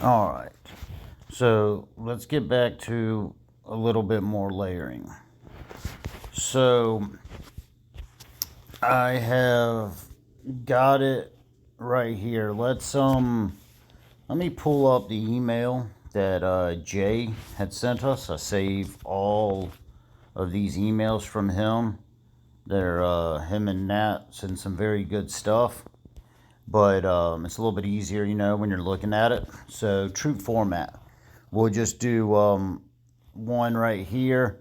All right. So let's get back to a little bit more layering. So I have got it right here. Let me pull up the email that Jay had sent us. I saved all of these emails from him. They're him and Nat send some very good stuff, but it's a little bit easier, when you're looking at it. So troop format. We'll just do one right here.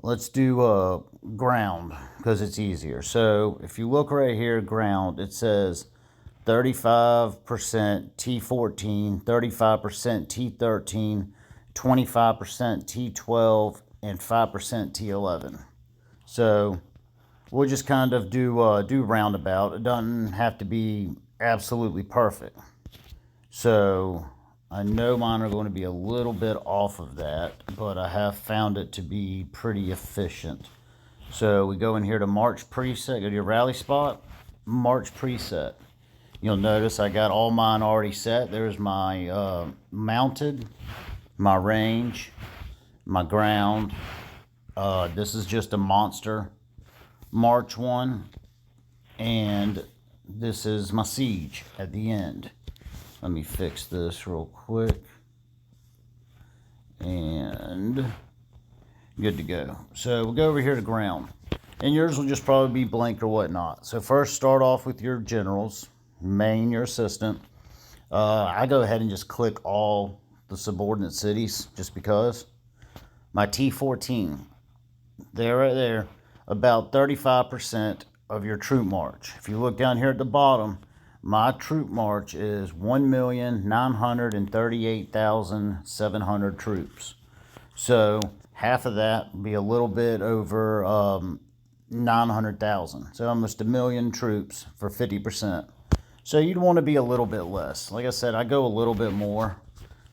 Let's do ground because it's easier. So if you look right here, ground, it says 35% T14, 35% T13, 25% T12, and 5% T11. So we'll just kind of do roundabout. It doesn't have to be absolutely perfect. So I know mine are going to be a little bit off of that, but I have found it to be pretty efficient. So we go in here to March preset, go to your rally spot, March preset. You'll notice I got all mine already set. There's my mounted, my range, my ground. This is just a monster March one, and this is my siege at the end. Let me fix this real quick. And good to go. So we'll go over here to ground. And yours will just probably be blank or whatnot. So first start off with your generals, main, your assistant. I go ahead and just click all the subordinate cities just because. My T14, there right there, about 35% of your troop march. If you look down here at the bottom, my troop march is 1,938,700 troops. So half of that would be a little bit over 900,000. So almost a million troops for 50%. So you'd want to be a little bit less. Like I said, I go a little bit more,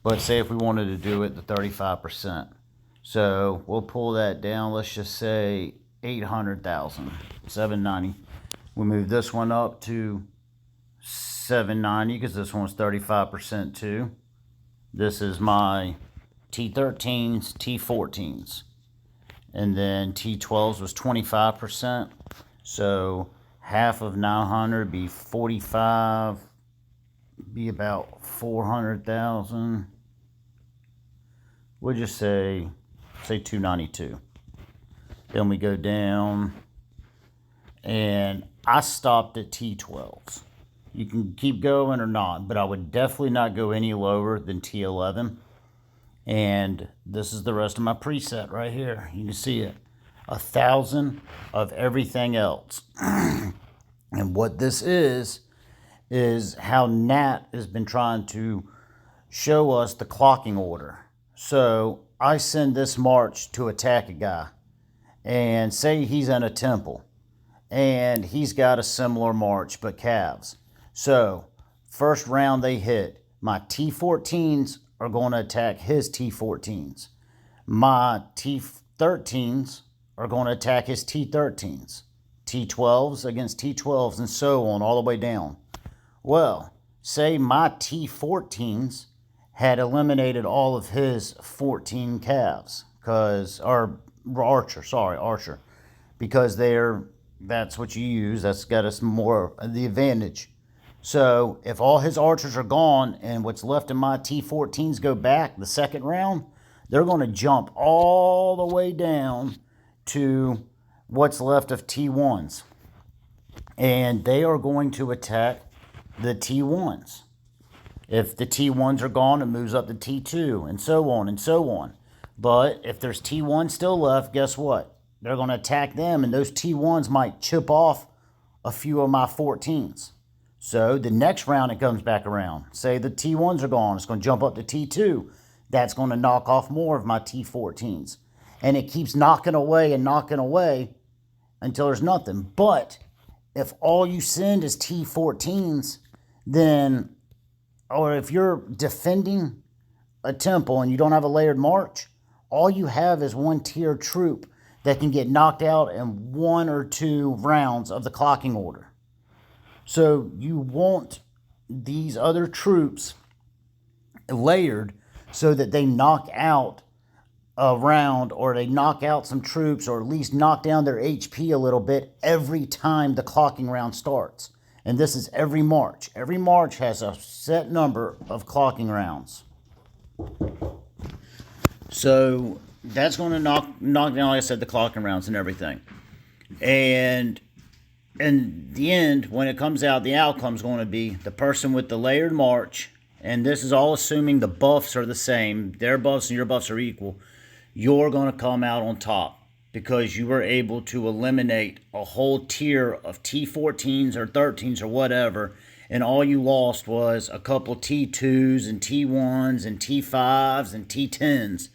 but say if we wanted to do it the 35%. So we'll pull that down. Let's just say 800,000, 790. We move this one up to 790 because this one's 35% too. This is my T13s, T14s, and then T12s was 25%. So half of 900 be 45, be about 400,000. We'll just say 292. Then we go down, and I stopped at T12s. You can keep going or not, but I would definitely not go any lower than T11. And this is the rest of my preset right here. You can see it. 1,000 of everything else. And what this is how Nat has been trying to show us the clocking order. So I send this march to attack a guy, and say he's in a temple, and he's got a similar march but calves. So first round they hit, my T14s are going to attack his T14s. My T13s are going to attack his T13s. T12s against T12s, and so on all the way down. Well, say my T14s had eliminated all of his 14 calves, archer, because that's what you use. That's got us more the advantage. So if all his archers are gone and what's left of my T14s go back the second round, they're going to jump all the way down to what's left of T1s. And they are going to attack the T1s. If the T1s are gone, it moves up to T2, and so on and so on. But if there's T1 still left, guess what? They're going to attack them, and those T1s might chip off a few of my 14s. So the next round it comes back around. Say the T1s are gone, it's going to jump up to T2. That's going to knock off more of my T14s. And it keeps knocking away until there's nothing. But if all you send is T14s, then, or if you're defending a temple and you don't have a layered march, all you have is one tier troop that can get knocked out in 1 or 2 rounds of the clocking order. So you want these other troops layered so that they knock out a round, or they knock out some troops, or at least knock down their HP a little bit every time the clocking round starts. And this is every march. Every march has a set number of clocking rounds. So that's going to knock down, like I said, the clocking rounds and everything. And in the end, when it comes out, the outcome is going to be the person with the layered march, and this is all assuming the buffs are the same. Their buffs and your buffs are equal. You're going to come out on top because you were able to eliminate a whole tier of T14s or 13s or whatever, and all you lost was a couple T2s and T1s and T5s and T10s.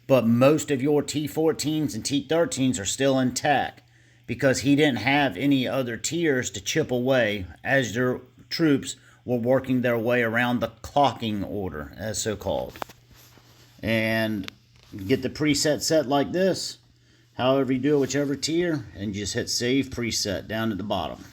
But most of your T14s and T13s are still intact because he didn't have any other tiers to chip away as your troops were working their way around the clocking order, as so called. And get the preset set like this, however you do it, whichever tier, and just hit save preset down at the bottom.